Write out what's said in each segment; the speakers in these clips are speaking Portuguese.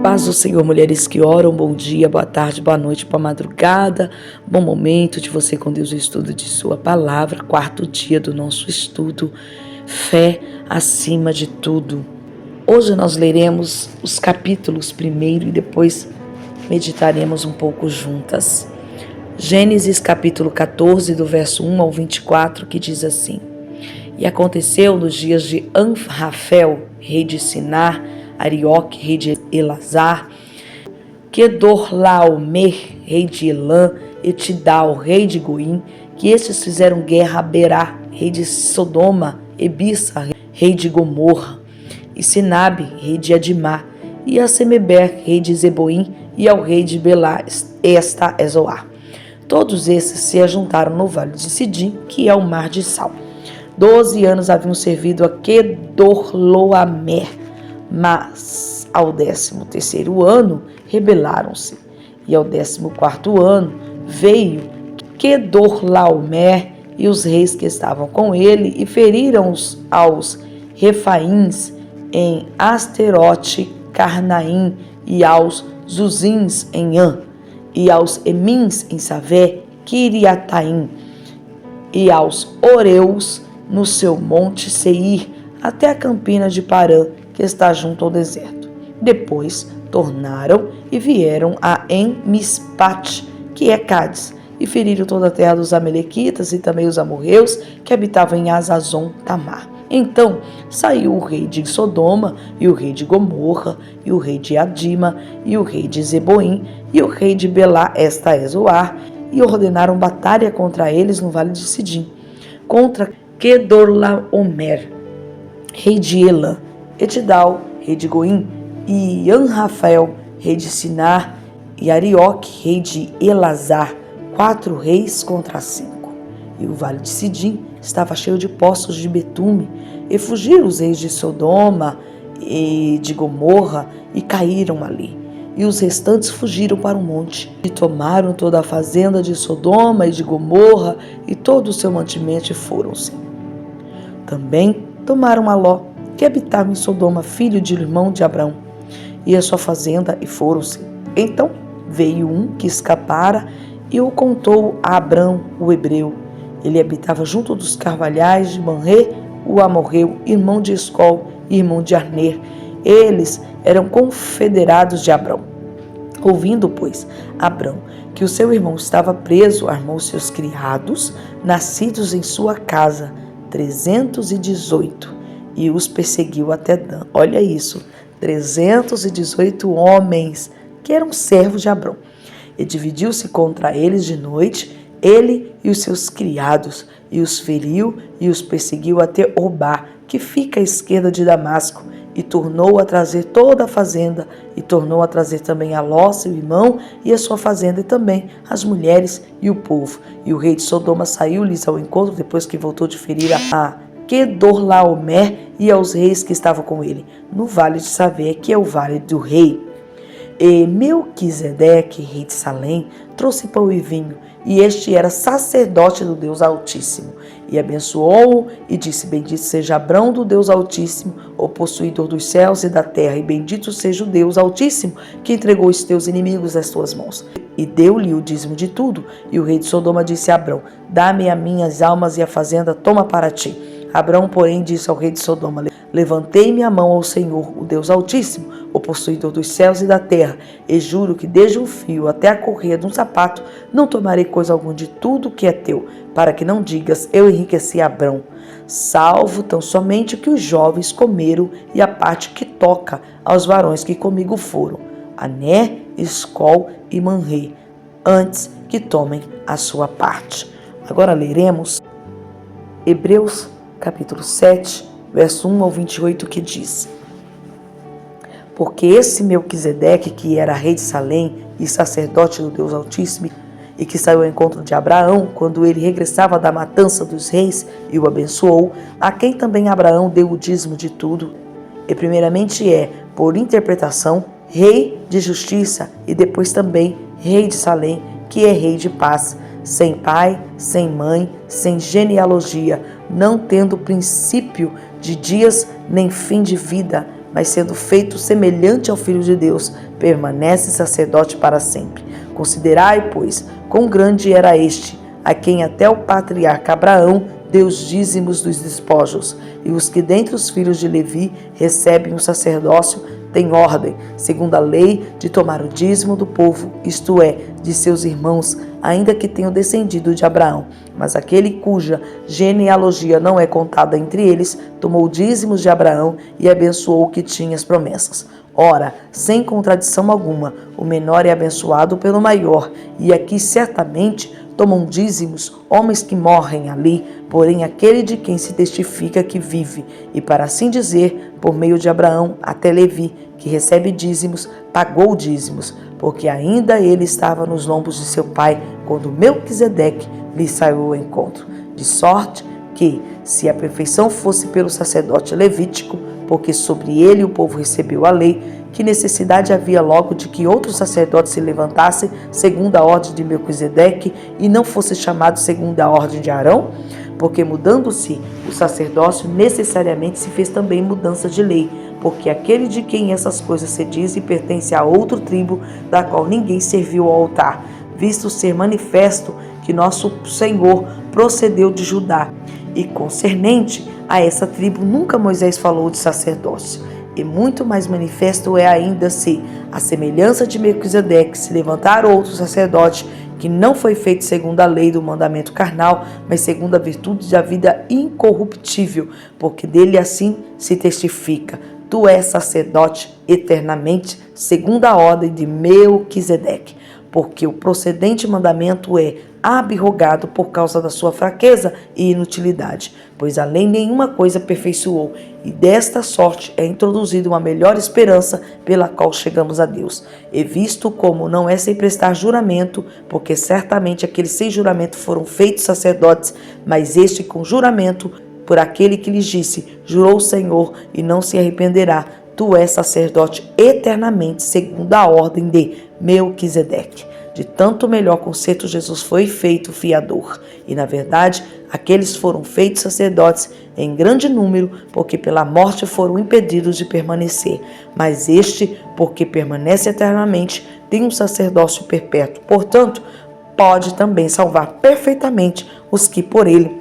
Paz do Senhor, mulheres que oram, bom dia, boa tarde, boa noite, boa madrugada, bom momento de você com Deus, o estudo de sua palavra, quarto dia do nosso estudo, fé acima de tudo. Hoje nós leremos os capítulos primeiro e depois meditaremos um pouco juntas. Gênesis capítulo 14, do verso 1 ao 24, que diz assim: E aconteceu nos dias de Amrafel, rei de Sinar, Arioque, rei de Elazar, Quedorlaomer, rei de Elã, e Tidal, rei de Goim, que estes fizeram guerra a Berá, rei de Sodoma, e Bisa, rei de Gomorra, e Sinabe, rei de Adimá, e a Semeber, rei de Zeboim, e ao rei de Belá, esta é Zoar. Todos esses se ajuntaram no vale de Sidim, que é o mar de Sal. 12 anos haviam servido a Quedorlaomer, mas ao 13º ano rebelaram-se, e ao 14º ano veio Quedorlaomer e os reis que estavam com ele, e feriram aos Refaíns em Asterote Carnaim, e aos Zuzins em An, e aos Emins em Savé, Quiriataim, e aos Oreus no seu monte Seir, até a campina de Parã, que está junto ao deserto. Depois tornaram e vieram a En-Mispat, que é Cádiz, e feriram toda a terra dos Amalequitas e também os amorreus que habitavam em Azazon Tamar. Então saiu o rei de Sodoma, e o rei de Gomorra, e o rei de Adima, e o rei de Zeboim, e o rei de Belá, esta é Zoar, e ordenaram batalha contra eles no vale de Sidim, contra Quedorlaomer, rei de Elã, Etidal, rei de Goim, e Amrafel, rei de Sinar, e Arioque, rei de Elazar, 4 reis contra 5. E o vale de Sidim estava cheio de poços de betume, e fugiram os reis de Sodoma e de Gomorra, e caíram ali. E os restantes fugiram para o monte, e tomaram toda a fazenda de Sodoma e de Gomorra, e todo o seu mantimento, e foram-se. Também tomaram a Ló, que habitava em Sodoma, filho de irmão de Abrão, e a sua fazenda, e foram-se. Então veio um que escapara e o contou a Abrão, o hebreu. Ele habitava junto dos carvalhais de Manré, o amorreu, irmão de Escol e irmão de Arner. Eles eram confederados de Abrão. Ouvindo, pois, Abrão que o seu irmão estava preso, armou seus criados, nascidos em sua casa, 318, e os perseguiu até Dan. Olha isso, 318 homens que eram servos de Abrão. E dividiu-se contra eles de noite, ele e os seus criados, e os feriu e os perseguiu até Obá, que fica à esquerda de Damasco, e tornou a trazer toda a fazenda, e tornou a trazer também a Ló, seu irmão, e a sua fazenda, e também as mulheres e o povo. E o rei de Sodoma saiu-lhes ao encontro, depois que voltou de ferir a Quedorlaomer e aos reis que estavam com ele, no vale de Savé, que é o vale do rei. E Melquisedeque, rei de Salém, trouxe pão e vinho, e este era sacerdote do Deus Altíssimo. E abençoou-o e disse: Bendito seja Abrão do Deus Altíssimo, o possuidor dos céus e da terra, e bendito seja o Deus Altíssimo, que entregou os teus inimigos às tuas mãos. E deu-lhe o dízimo de tudo. E o rei de Sodoma disse a Abrão: Dá-me as minhas almas e a fazenda, toma para ti. Abrão, porém, disse ao rei de Sodoma: Levantei minha mão ao Senhor, o Deus Altíssimo, o possuidor dos céus e da terra, e juro que desde um fio até a correia de um sapato não tomarei coisa alguma de tudo que é teu, para que não digas: eu enriqueci Abrão, salvo tão somente o que os jovens comeram e a parte que toca aos varões que comigo foram, Ané, Escol e Manré, antes que tomem a sua parte. Agora leremos Hebreus capítulo 7, verso 1 ao 28, que diz: Porque esse Melquisedeque, que era rei de Salém e sacerdote do Deus Altíssimo, e que saiu ao encontro de Abraão, quando ele regressava da matança dos reis, e o abençoou, a quem também Abraão deu o dízimo de tudo, e primeiramente é, por interpretação, rei de justiça, e depois também rei de Salém, que é rei de paz, sem pai, sem mãe, sem genealogia, não tendo princípio de dias nem fim de vida, mas sendo feito semelhante ao Filho de Deus, permanece sacerdote para sempre. Considerai, pois, quão grande era este, a quem até o patriarca Abraão deu os dízimos dos despojos, e os que dentre os filhos de Levi recebem o sacerdócio têm ordem, segundo a lei, de tomar o dízimo do povo, isto é, de seus irmãos, ainda que tenham descendido de Abraão. Mas aquele cuja genealogia não é contada entre eles, tomou o dízimo de Abraão e abençoou o que tinha as promessas. Ora, sem contradição alguma, o menor é abençoado pelo maior, e aqui certamente tomam dízimos homens que morrem ali, porém aquele de quem se testifica que vive, e para assim dizer, por meio de Abraão até Levi, que recebe dízimos, pagou dízimos, porque ainda ele estava nos lombos de seu pai, quando Melquisedeque lhe saiu ao encontro. De sorte que, se a perfeição fosse pelo sacerdote levítico, porque sobre ele o povo recebeu a lei, que necessidade havia logo de que outro sacerdote se levantasse segundo a ordem de Melquisedeque e não fosse chamado segundo a ordem de Arão? Porque mudando-se o sacerdócio, necessariamente se fez também mudança de lei, porque aquele de quem essas coisas se dizem pertence a outro tribo, da qual ninguém serviu ao altar, visto ser manifesto que nosso Senhor procedeu de Judá, e concernente a essa tribo nunca Moisés falou de sacerdócio. E muito mais manifesto é ainda se, à semelhança de Melquisedeque, se levantar outro sacerdote, que não foi feito segundo a lei do mandamento carnal, mas segundo a virtude da vida incorruptível, porque dele assim se testifica: tu és sacerdote eternamente, segundo a ordem de Melquisedeque. Porque o procedente mandamento é abrogado por causa da sua fraqueza e inutilidade, pois a lei nenhuma coisa aperfeiçoou, e desta sorte é introduzida uma melhor esperança pela qual chegamos a Deus. E visto como não é sem prestar juramento, porque certamente aqueles sem juramento foram feitos sacerdotes, mas este com juramento, por aquele que lhes disse: jurou o Senhor e não se arrependerá, tu és sacerdote eternamente, segundo a ordem de Melquisedeque. De tanto melhor concerto Jesus foi feito fiador. E na verdade, aqueles foram feitos sacerdotes em grande número, porque pela morte foram impedidos de permanecer. Mas este, porque permanece eternamente, tem um sacerdócio perpétuo. Portanto, pode também salvar perfeitamente os que por ele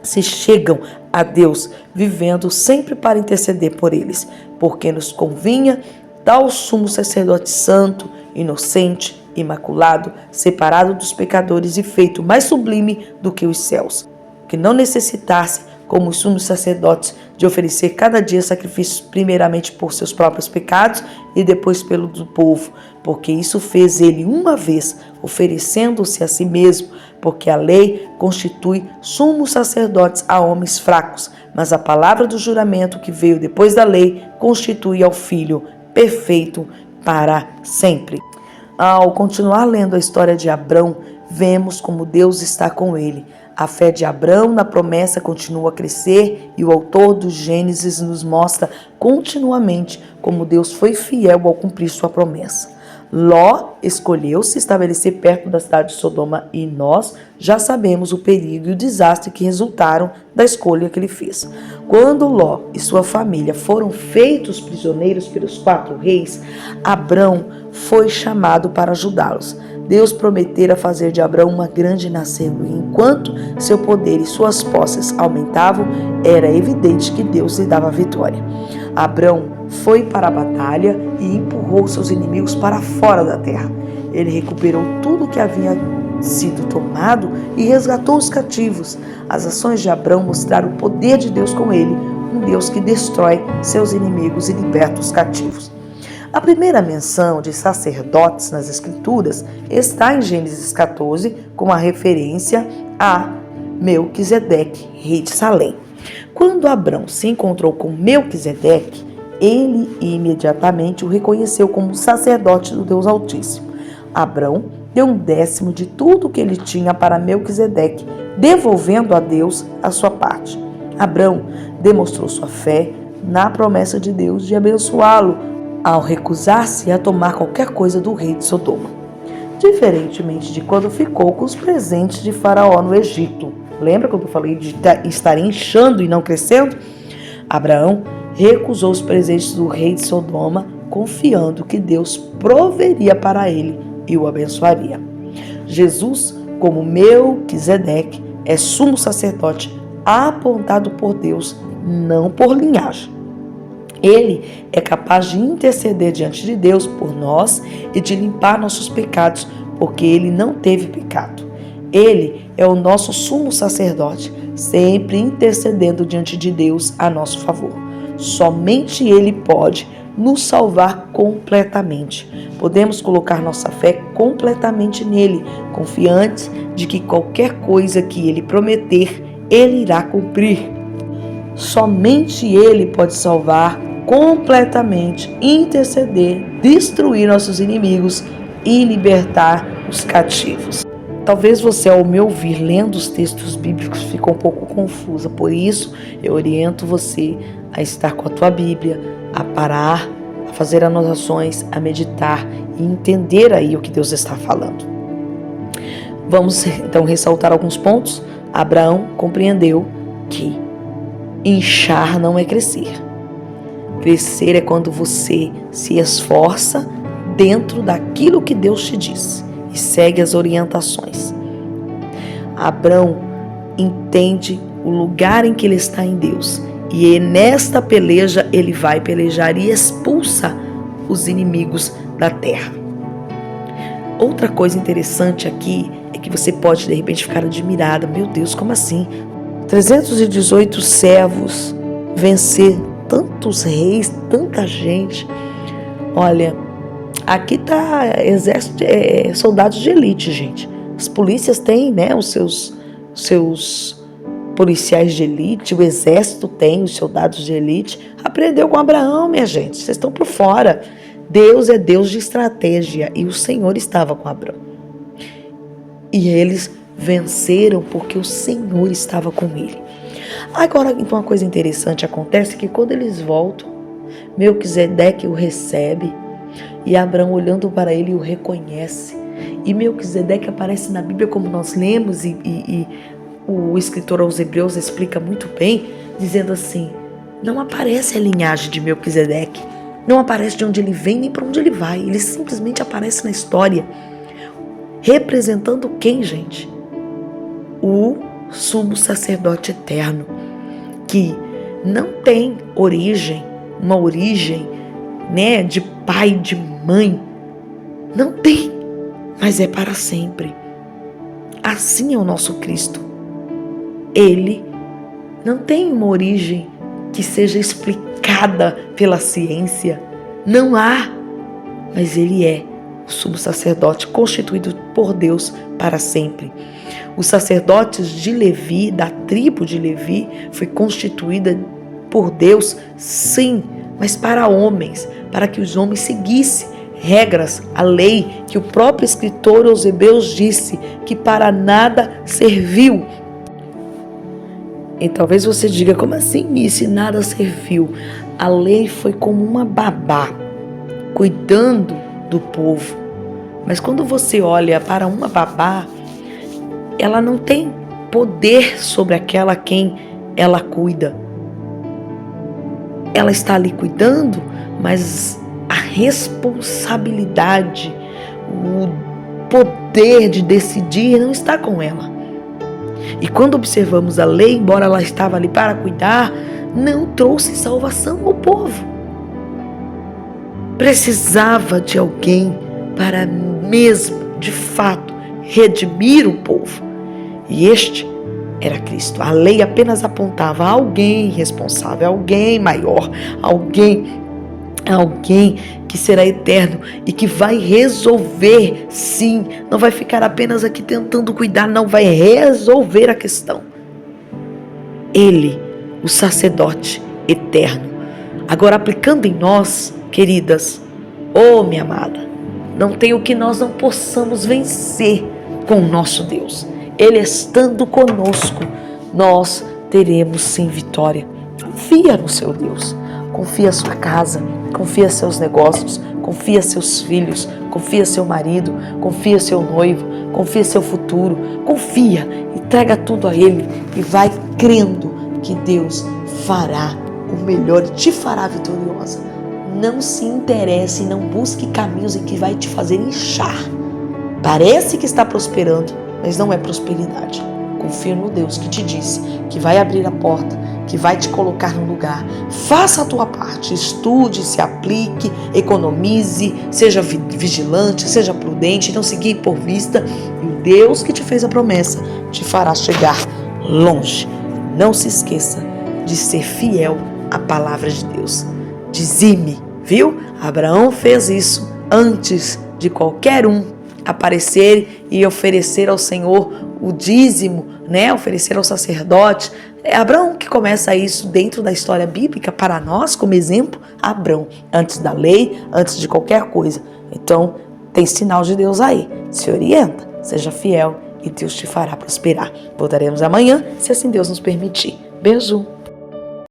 se chegam a Deus, vivendo sempre para interceder por eles, porque nos convinha tal sumo sacerdote santo, inocente, imaculado, separado dos pecadores e feito mais sublime do que os céus, que não necessitasse, como os sumos sacerdotes, de oferecer cada dia sacrifícios primeiramente por seus próprios pecados e depois pelo do povo, porque isso fez ele uma vez, oferecendo-se a si mesmo, porque a lei constitui sumos sacerdotes a homens fracos, mas a palavra do juramento que veio depois da lei constitui ao Filho perfeito para sempre. Ao continuar lendo a história de Abrão, vemos como Deus está com ele. A fé de Abrão na promessa continua a crescer e o autor do Gênesis nos mostra continuamente como Deus foi fiel ao cumprir sua promessa. Ló escolheu se estabelecer perto da cidade de Sodoma e nós já sabemos o perigo e o desastre que resultaram da escolha que ele fez. Quando Ló e sua família foram feitos prisioneiros pelos 4 reis, Abrão foi chamado para ajudá-los. Deus prometera fazer de Abrão uma grande nação, e enquanto seu poder e suas posses aumentavam, era evidente que Deus lhe dava a vitória. Abrão foi para a batalha e empurrou seus inimigos para fora da terra. Ele recuperou tudo que havia sido tomado e resgatou os cativos. As ações de Abrão mostraram o poder de Deus com ele, um Deus que destrói seus inimigos e liberta os cativos. A primeira menção de sacerdotes nas Escrituras está em Gênesis 14, com a referência a Melquisedeque, rei de Salém. Quando Abrão se encontrou com Melquisedeque, ele imediatamente o reconheceu como sacerdote do Deus Altíssimo. Abrão deu 1/10 de tudo que ele tinha para Melquisedeque, devolvendo a Deus a sua parte. Abrão demonstrou sua fé na promessa de Deus de abençoá-lo ao recusar-se a tomar qualquer coisa do rei de Sodoma. Diferentemente de quando ficou com os presentes de Faraó no Egito. Lembra quando eu falei de estar inchando e não crescendo? Abraão recusou os presentes do rei de Sodoma, confiando que Deus proveria para ele e o abençoaria. Jesus, como Melquisedeque, é sumo sacerdote apontado por Deus, não por linhagem. Ele é capaz de interceder diante de Deus por nós e de limpar nossos pecados, porque ele não teve pecado. Ele é o nosso sumo sacerdote, sempre intercedendo diante de Deus a nosso favor. Somente ele pode nos salvar completamente. Podemos colocar nossa fé completamente nele, confiantes de que qualquer coisa que ele prometer, ele irá cumprir. Somente ele pode salvar completamente, interceder, destruir nossos inimigos e libertar os cativos. Talvez você, ao me ouvir lendo os textos bíblicos, fique um pouco confusa. Por isso, eu oriento você a estar com a tua Bíblia, a parar, a fazer anotações, a meditar e entender aí o que Deus está falando. Vamos então ressaltar alguns pontos. Abraão compreendeu que inchar não é crescer. Crescer é quando você se esforça dentro daquilo que Deus te diz e segue as orientações. Abraão entende o lugar em que ele está em Deus e nesta peleja ele vai pelejar e expulsa os inimigos da terra. Outra coisa interessante aqui é que você pode de repente ficar admirada. Meu Deus, como assim? 318 servos vencer tantos reis, tanta gente. Olha, aqui tá exército, soldados de elite, gente. As polícias têm, né, os seus policiais de elite, o exército tem os soldados de elite. Aprendeu com Abraão, minha gente, vocês estão por fora. Deus é Deus de estratégia e o Senhor estava com Abraão. E eles venceram porque o Senhor estava com ele. Agora, então, uma coisa interessante acontece que quando eles voltam, Melquisedeque o recebe e Abraão, olhando para ele, o reconhece. E Melquisedeque aparece na Bíblia, como nós lemos, e o escritor aos Hebreus explica muito bem, dizendo assim: não aparece a linhagem de Melquisedeque, não aparece de onde ele vem nem para onde ele vai, ele simplesmente aparece na história. Representando quem, gente? O sumo sacerdote eterno, que não tem origem, uma origem, né, de pai, de mãe. Não tem, mas é para sempre. Assim é o nosso Cristo. Ele não tem uma origem que seja explicada pela ciência. Não há, mas ele é o sumo sacerdote constituído por Deus para sempre. Os sacerdotes de Levi, da tribo de Levi, foi constituída por Deus, sim, mas para homens, para que os homens seguissem regras, a lei que o próprio escritor aos Hebreus disse que para nada serviu. E talvez você diga, como assim, se nada serviu? A lei foi como uma babá, cuidando do povo. Mas quando você olha para uma babá, ela não tem poder sobre aquela a quem ela cuida. Ela está ali cuidando, mas a responsabilidade, o poder de decidir não está com ela. E quando observamos a lei, embora ela estava ali para cuidar, não trouxe salvação ao povo. Precisava de alguém para mesmo, de fato, redimir o povo. E este era Cristo. A lei apenas apontava a alguém responsável, alguém maior, alguém que será eterno e que vai resolver, sim, não vai ficar apenas aqui tentando cuidar, não, vai resolver a questão. Ele, o sacerdote eterno. Agora, aplicando em nós, queridas, minha amada, não tem o que nós não possamos vencer com o nosso Deus. Ele estando conosco, nós teremos sim vitória. Confia no seu Deus, confia a sua casa, confia seus negócios, confia seus filhos, confia seu marido, confia seu noivo, confia seu futuro, confia, entrega tudo a Ele e vai crendo que Deus fará o melhor e te fará vitoriosa. Não se interesse, não busque caminhos em que vai te fazer inchar. Parece que está prosperando, mas não é prosperidade. Confia no Deus que te disse que vai abrir a porta, que vai te colocar no lugar. Faça a tua parte, estude, se aplique, economize, seja vigilante, seja prudente, não se guie por vista. E o Deus que te fez a promessa te fará chegar longe. Não se esqueça de ser fiel à palavra de Deus. Dizime, viu? Abraão fez isso antes de qualquer um aparecer e oferecer ao Senhor o dízimo, né? Oferecer ao sacerdote. É Abraão que começa isso dentro da história bíblica para nós, como exemplo. Abraão, antes da lei, antes de qualquer coisa. Então, tem sinal de Deus aí. Se orienta, seja fiel e Deus te fará prosperar. Voltaremos amanhã, se assim Deus nos permitir. Beijo!